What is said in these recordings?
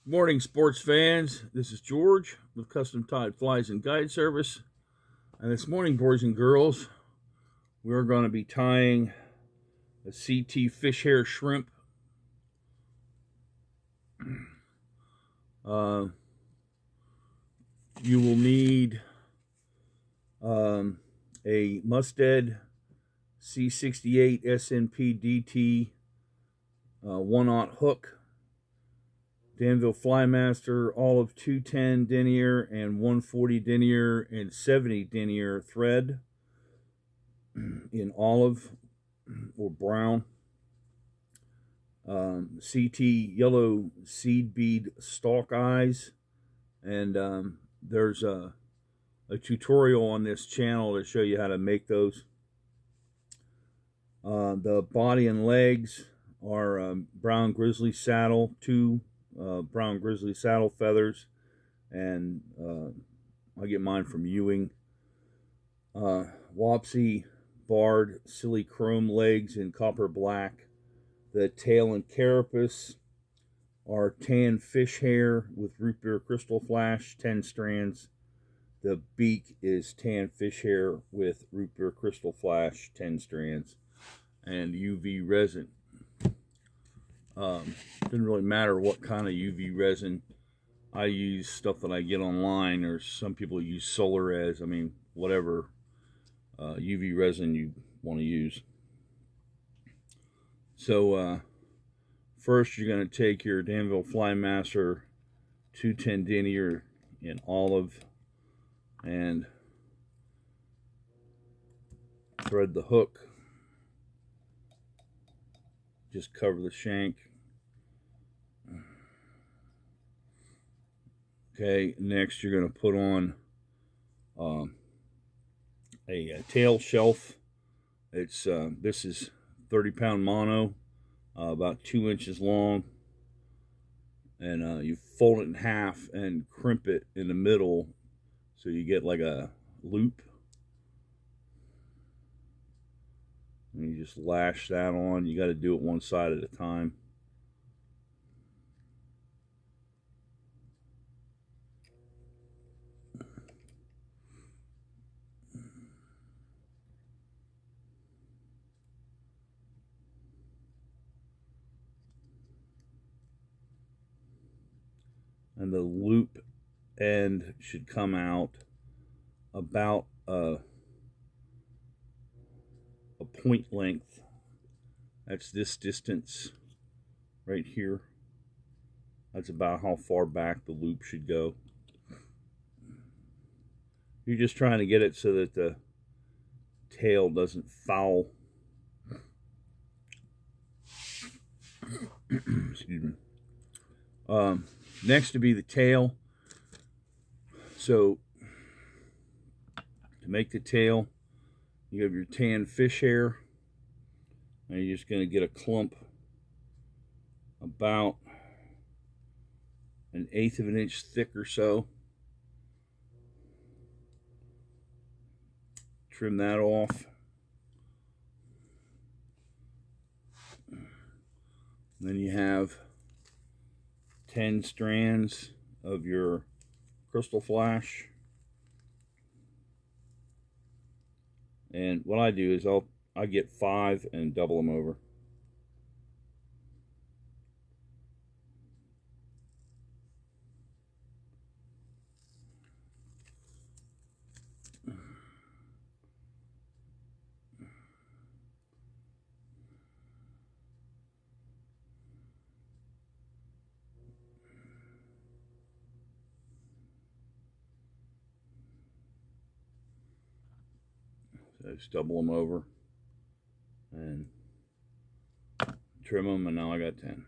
Morning, sports fans. This is George with Custom Tied Flies and Guide Service. And this morning, boys and girls, we're going to be tying a CT fish hair shrimp. You will need a Mustad C68 SNP DT 1/0 hook, Danville Flymaster Olive 210 denier and 140 denier and 70 denier thread in olive or brown. CT yellow seed bead stalk eyes, and there's a tutorial on this channel to show you how to make those. The body and legs are brown grizzly saddle, two brown grizzly saddle feathers, and I get mine from Ewing. Wapsi barred silly chrome legs in copper black. The tail and carapace are tan fish hair with Rootbeer Krystal flash, 10 strands. The beak is tan fish hair with Rootbeer Krystal flash, 10 strands, and UV resin. Doesn't really matter what kind of UV resin. I use stuff that I get online, or some people use Solar-Res. I mean, whatever UV resin you want to use. So first you're going to take your Danville Flymaster 210 denier in olive and thread the hook. Just cover the shank. Okay, next you're going to put on a tail shelf. It's this is 30-pound mono, about 2 inches long, and you fold it in half and crimp it in the middle so you get like a loop, and you just lash that on. You got to do it one side at a time. And the loop end should come out about a point length. That's this distance right here. That's about how far back the loop should go. You're just trying to get it so that the tail doesn't foul. Excuse me. Next to be the tail. So to make the tail, you have your tan fish hair, and you're just going to get a clump about 1/8 of an inch thick or so. Trim that off. Then you have 10 strands of your Krystal flash. And what I do is I get 5 and double them over. So just double them over and trim them, and now I got 10.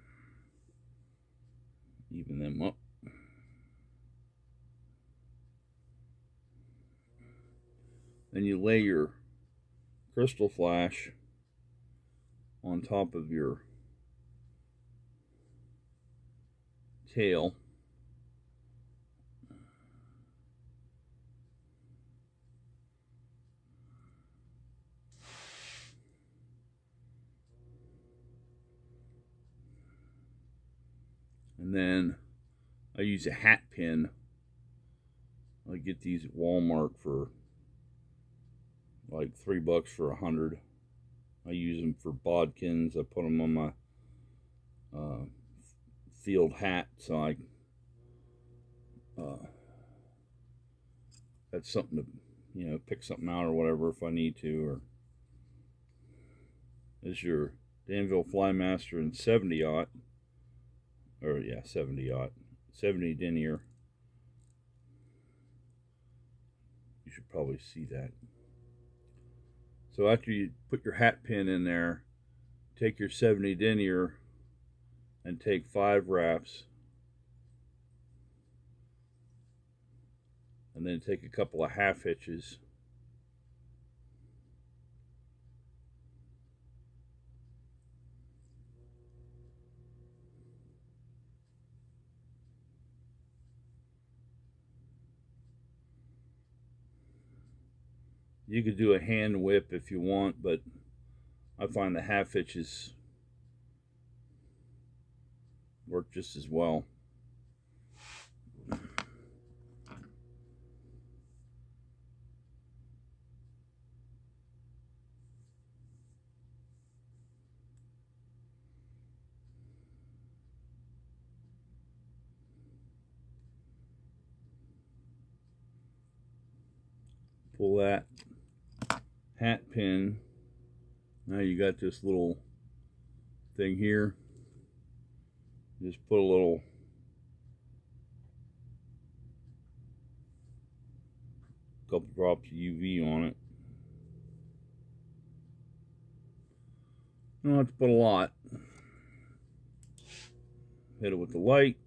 Even them up. Then you lay your Krystal flash on top of your tail. And then I use a hat pin. I get these at Walmart for like $3 for 100. I use them for bodkins. I put them on my field hat, so I that's something to, you know, pick something out or whatever if I need to. Or this is your Danville Flymaster in 70-aught, or yeah, 70-aught, 70 denier. You should probably see that. So after you put your hat pin in there, take your 70 denier and take 5 wraps, and then take a couple of half hitches. You could do a hand whip if you want, but I find the half hitches work just as well. Pull that hat pin. Now you got this little thing here. Just put a little couple drops of UV on it. You don't have to put a lot. Hit it with the light.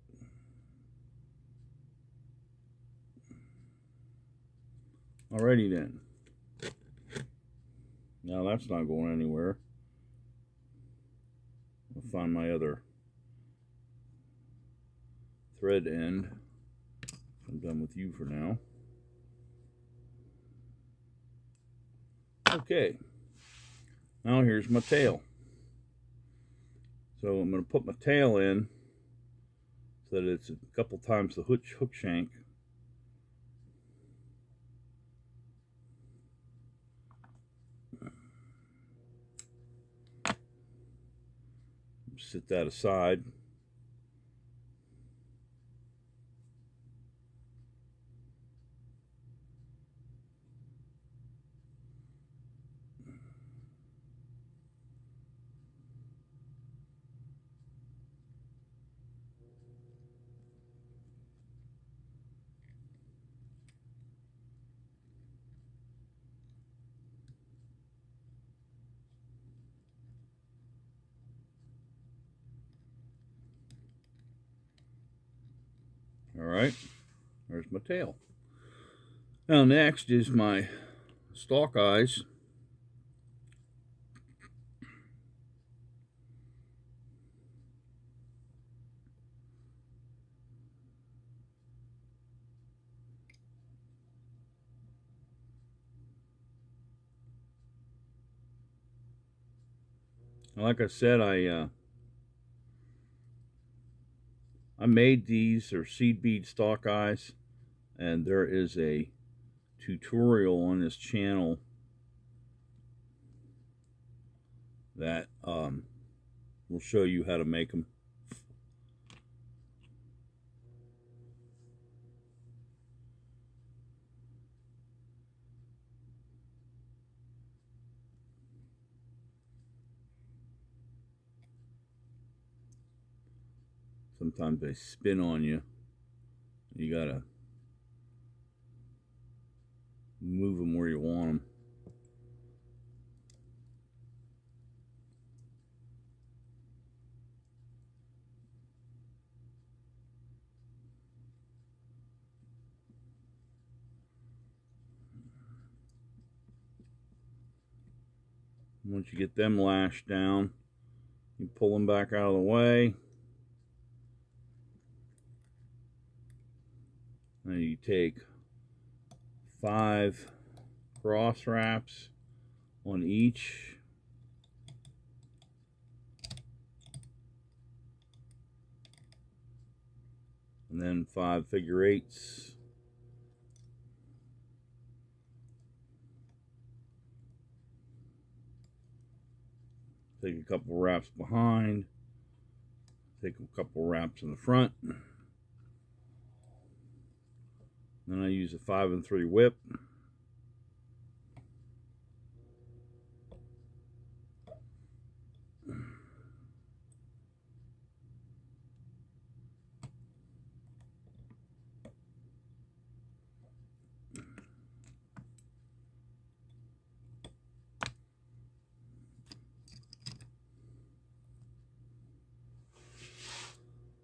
Alrighty then. Now that's not going anywhere. I'll find my other thread end. I'm done with you for now. Okay. Now here's my tail. So I'm going to put my tail in so that it's a couple times the hook shank. Set that aside. Alright, there's my tail. Now next is my stalk eyes. Like I said, I made these, or seed bead stalk eyes, and there is a tutorial on this channel that will show you how to make them. Sometimes they spin on you. You gotta move them where you want them. Once you get them lashed down, you pull them back out of the way. Then you take 5 cross wraps on each. and then 5 figure eights. Take a couple wraps behind, take a couple wraps in the front. Then I use a 5 3 whip.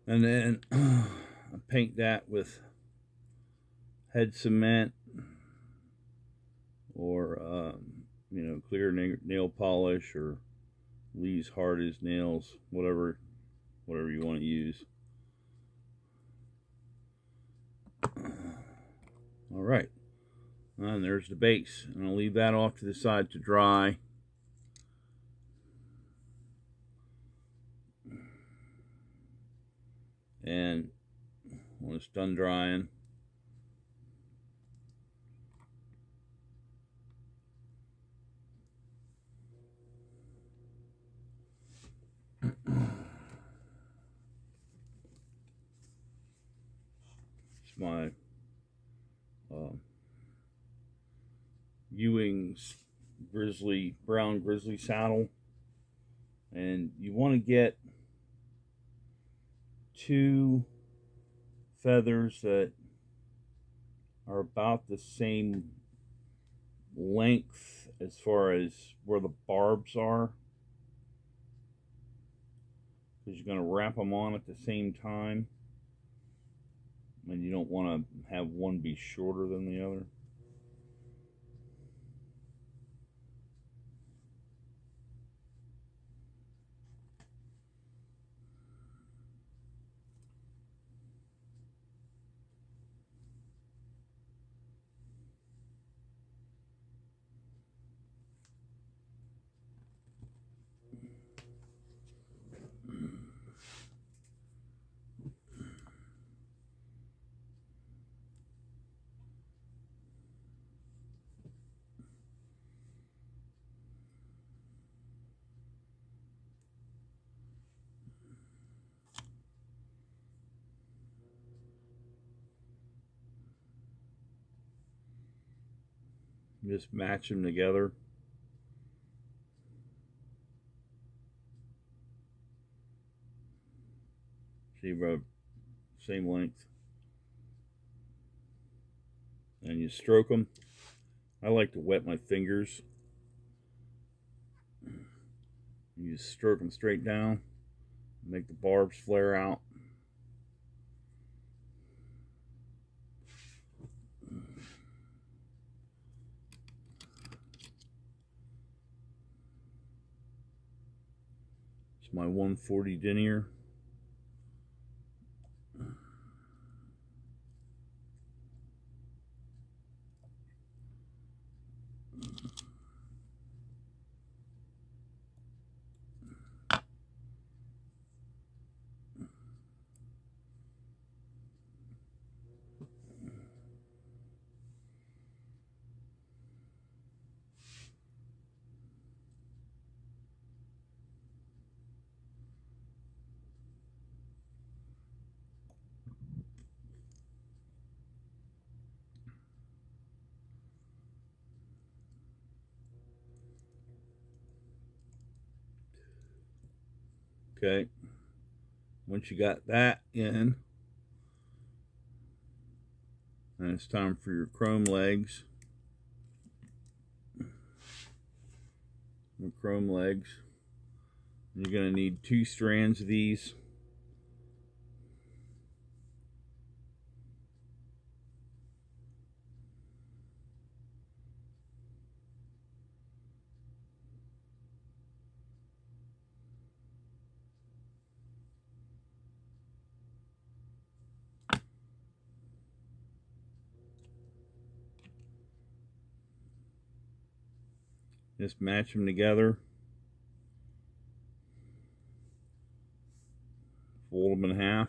And then I paint that with head cement or you know, clear nail polish or Lee's hard as nails, whatever you want to use. All right, and there's the base, and I'll leave that off to the side to dry. And when it's done drying, it's my Ewing's Grizzly, brown Grizzly saddle. And you want to get 2 feathers that are about the same length as far as where the barbs are, because you're going to wrap them on at the same time, and you don't want to have one be shorter than the other. Just match them together. See, about same length. And you stroke them. I like to wet my fingers. You just stroke them straight down, make the barbs flare out. It's my 140 denier. Okay, once you got that in, and it's time for your chrome legs. The chrome legs. You're going to need 2 strands of these. Just match them together. Fold them in half.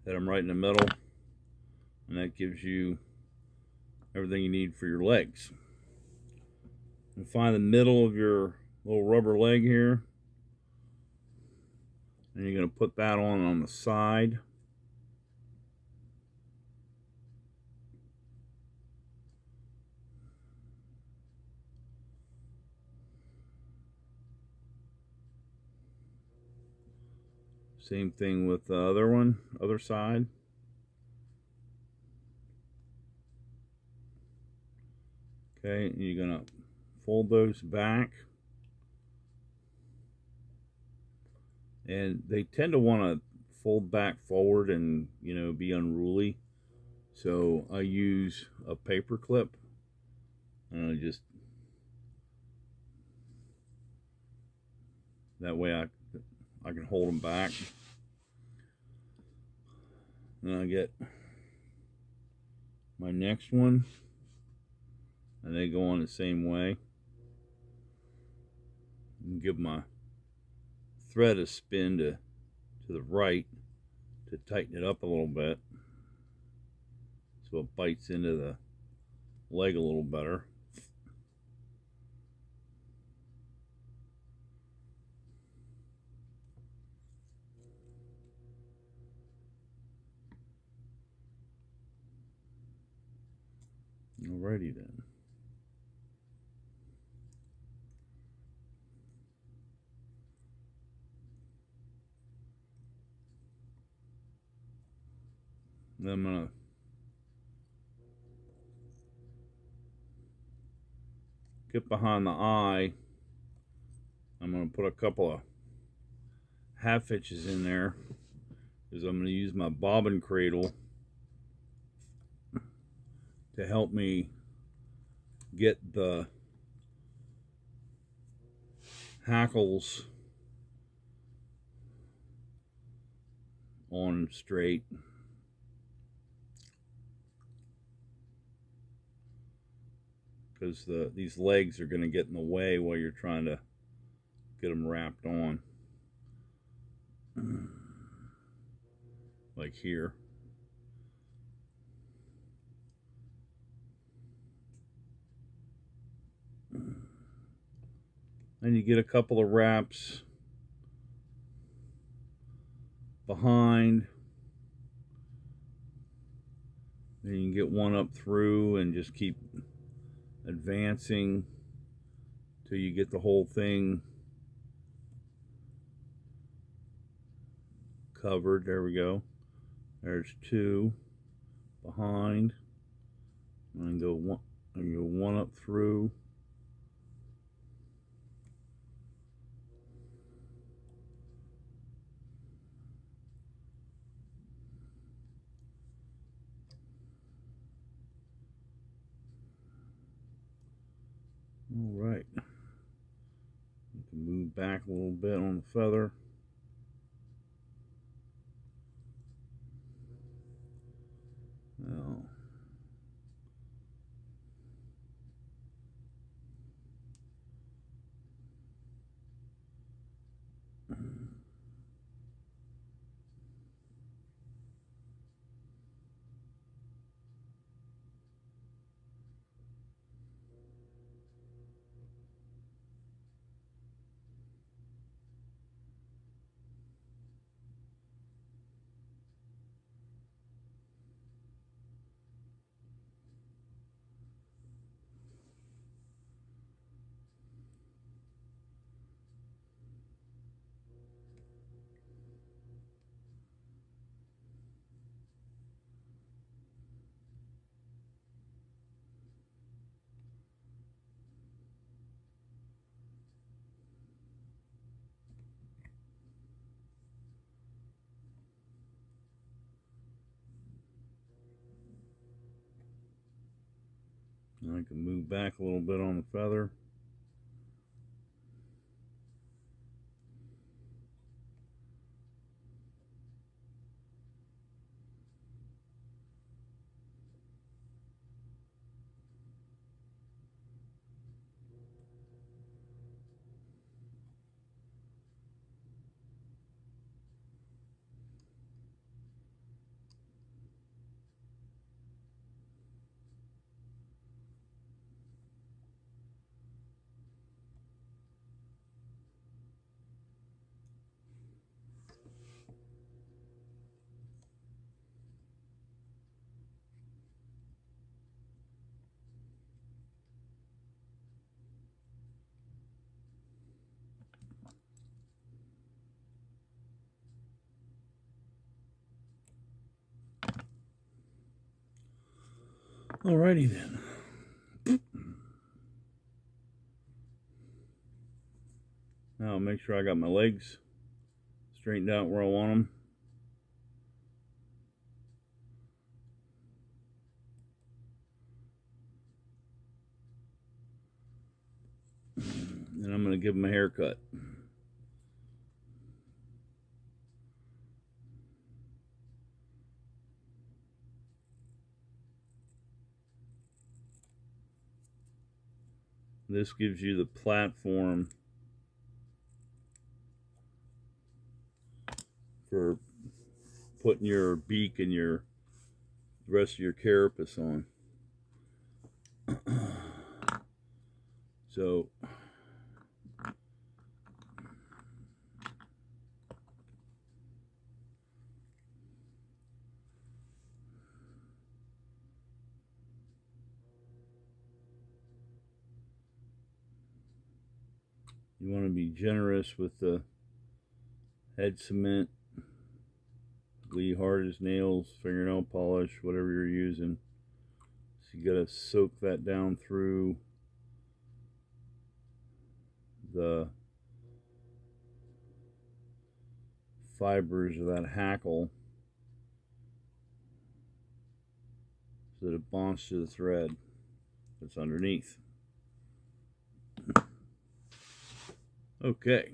Hit them right in the middle, and that gives you everything you need for your legs. And find the middle of your little rubber leg here, and you're going to put that on the side. Same thing with the other one, other side. Okay, and you're going to fold those back. And they tend to want to fold back forward and, you know, be unruly. So I use a paper clip, and I just, that way I can hold them back. Then I get my next one, and they go on the same way. And give my thread a spin to the right to tighten it up a little bit, so it bites into the leg a little better. Alrighty then. Then I'm going to get behind the eye. I'm going to put a couple of half hitches in there, because I'm going to use my bobbin cradle to help me get the hackles on straight. Because these legs are going to get in the way while you're trying to get them wrapped on. Like here. And you get a couple of wraps behind. Then you can get one up through and just keep advancing till you get the whole thing covered. There we go. There's two behind. And go one up through. All right. You can move back a little bit on the feather. Now, I can move back a little bit on the feather. Alrighty then. Now make sure I got my legs straightened out where I want them. And I'm going to give them a haircut. This gives you the platform for putting your beak and the rest of your carapace on. So you want to be generous with the head cement, Lee hard as nails, fingernail polish, whatever you're using. So you got to soak that down through the fibers of that hackle so that it bonds to the thread that's underneath. Okay.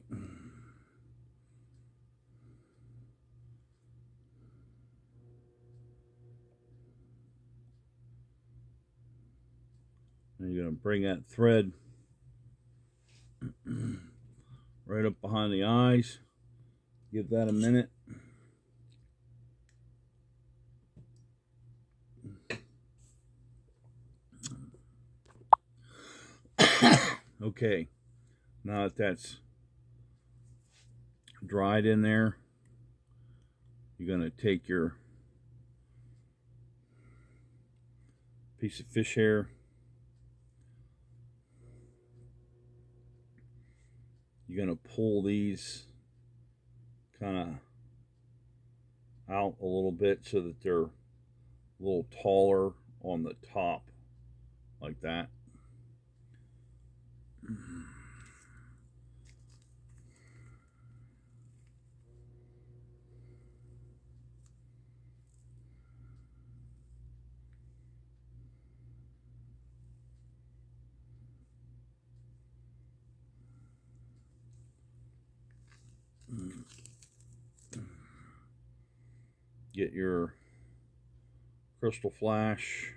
And you're going to bring that thread right up behind the eyes. Give that a minute. Okay, now that that's dried in there, you're going to take your piece of fish hair, you're going to pull these kind of out a little bit so that they're a little taller on the top, like that. Get your Krystal flash.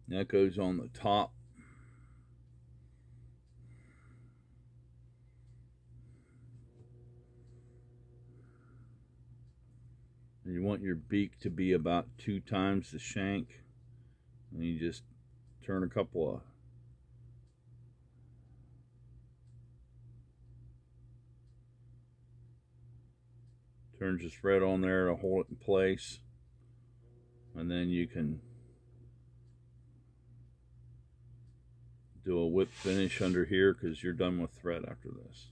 That goes on the top. And you want your beak to be about 2 times the shank. And you just turn a couple of turns the thread on there to hold it in place. And then you can do a whip finish under here because you're done with thread after this.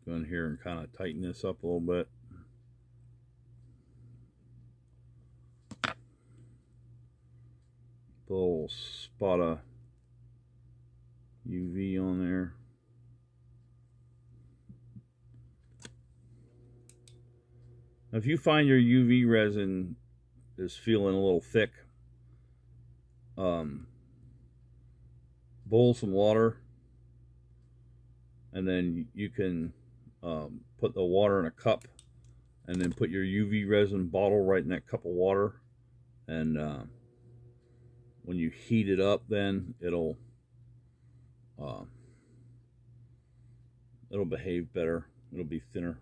Go in here and kind of tighten this up a little bit. Put a little spot of UV on there. Now, if you find your UV resin is feeling a little thick, boil some water, and then you can put the water in a cup, and then put your UV resin bottle right in that cup of water, and when you heat it up, then it'll behave better. It'll be thinner.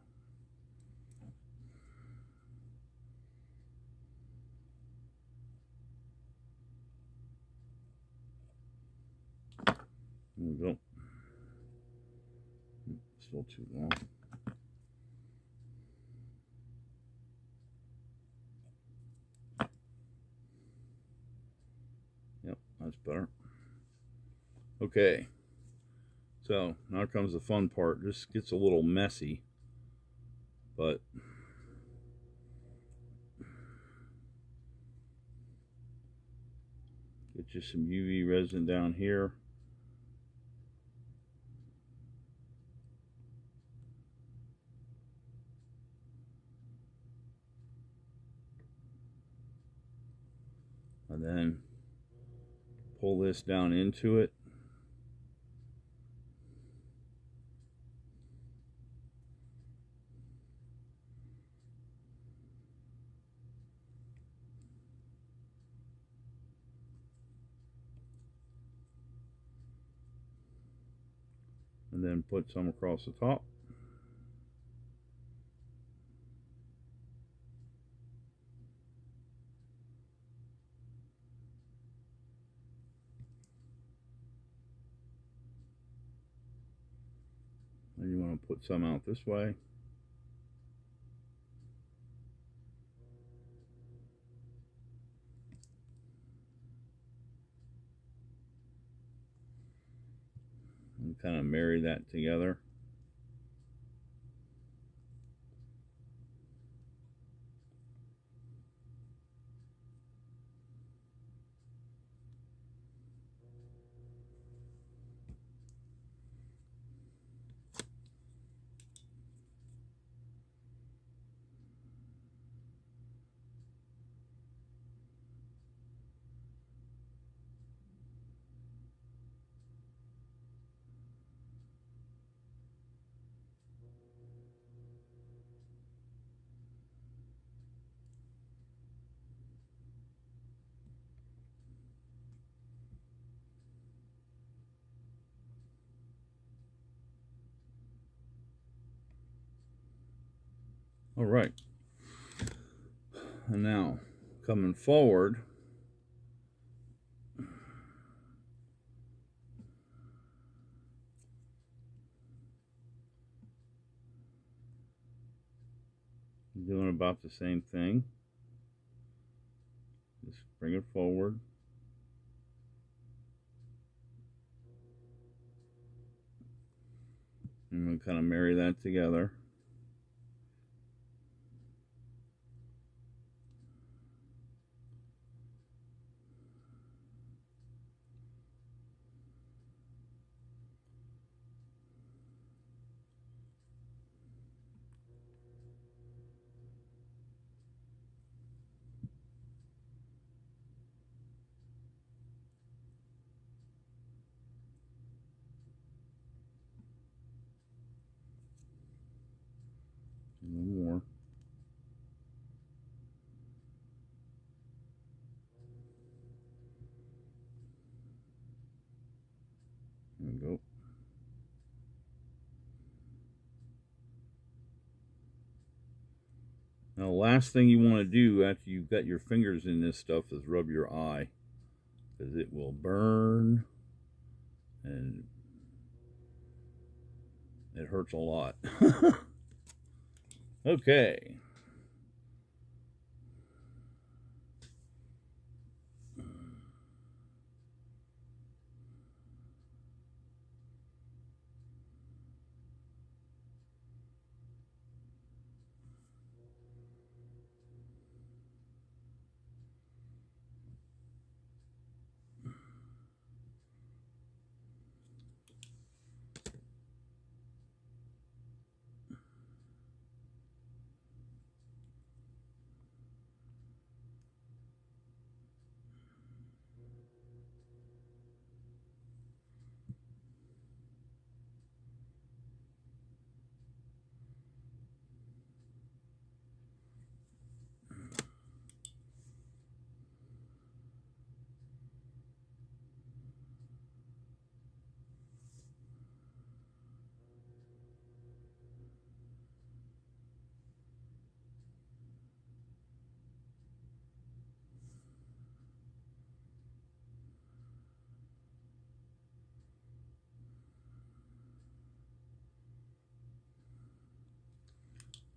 There we go. Still too long. Yep, that's better. Okay. So now comes the fun part. This gets a little messy, but get you some UV resin down here. And then pull this down into it. And then put some across the top. And you want to put some out this way. And kind of marry that together. All right. And now, coming forward, doing about the same thing. Just bring it forward. And we'll kind of marry that together. One more. There we go. Now, the last thing you want to do after you've got your fingers in this stuff is rub your eye, because it will burn and it hurts a lot. Okay.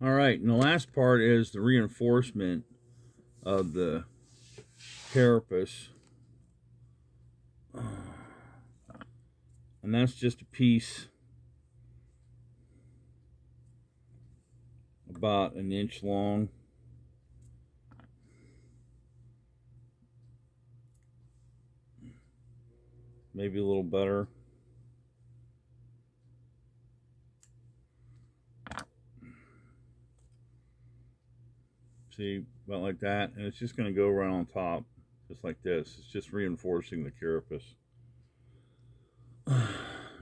All right, and the last part is the reinforcement of the carapace. And that's just a piece about an inch long. Maybe a little better. See, about like that. And it's just going to go right on top, just like this. It's just reinforcing the carapace.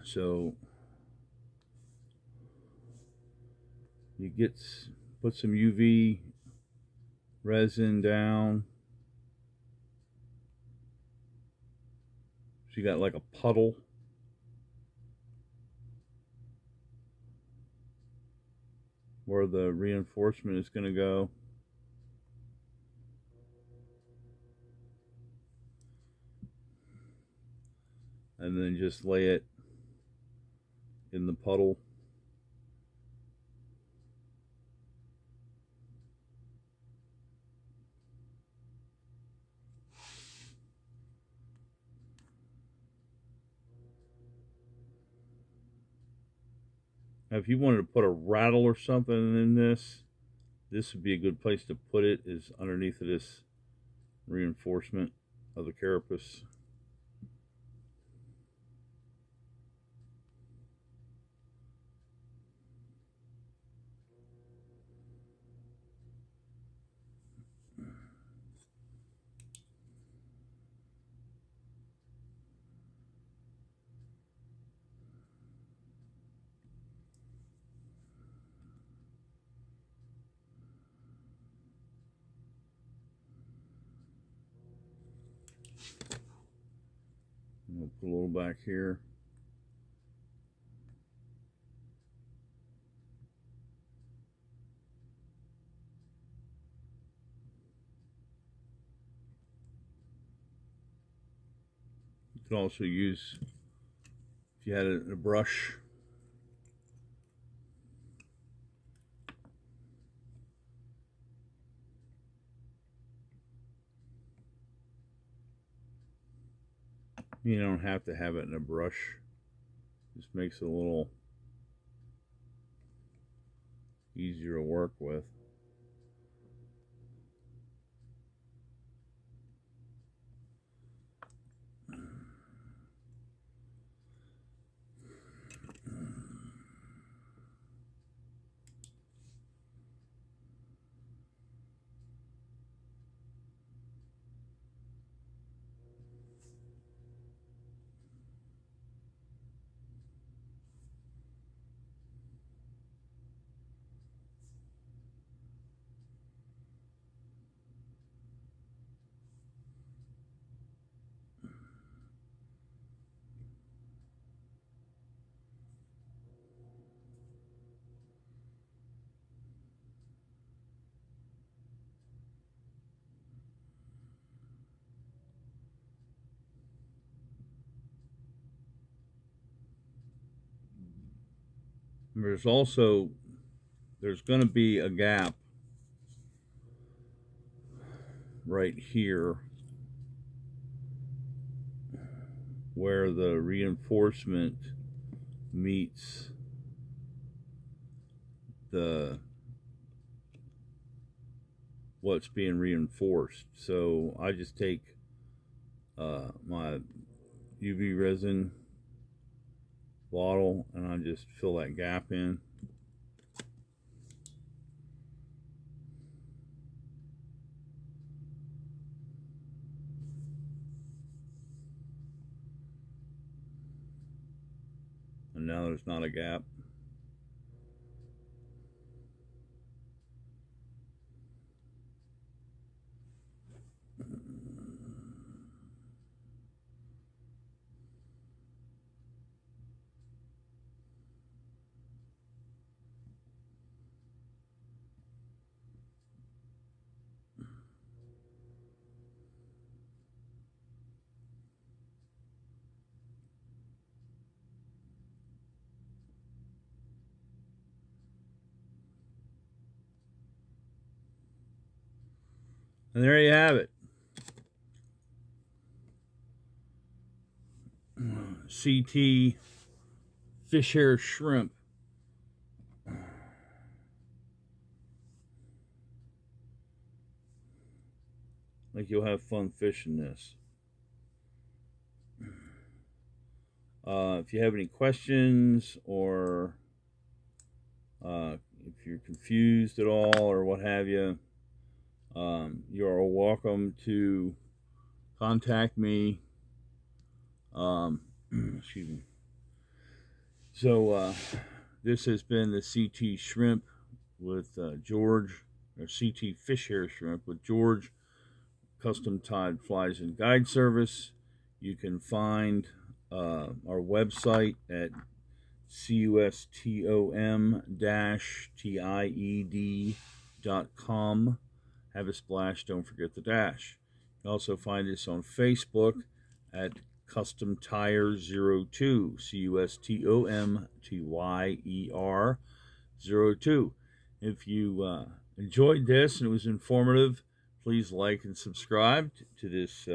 So you put some UV resin down. So you got like a puddle. Where the reinforcement is going to go. And then just lay it in the puddle. Now, if you wanted to put a rattle or something in this would be a good place to put it, is underneath of this reinforcement of the carapace. We'll put a little back here. You could also use, if you had a brush, you don't have to have it in a brush. Just makes it a little easier to work with. There's going to be a gap right here where the reinforcement meets what's being reinforced. So I just take my UV resin bottle and I just fill that gap in. And now there's not a gap. And there you have it. CT fish hair shrimp. I think you'll have fun fishing this. If you have any questions, or if you're confused at all or what have you, you are welcome to contact me. Excuse me. So this has been the CT shrimp with George, or CT fish hair shrimp with George, Custom Tied Flies and Guide Service. You can find our website at custom-tied.com. Have a splash, don't forget the dash. You can also find us on Facebook at Custom Tire 02, CUSTOMTYER 02. If you enjoyed this and it was informative, please like and subscribe to this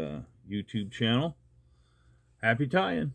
YouTube channel. Happy tying!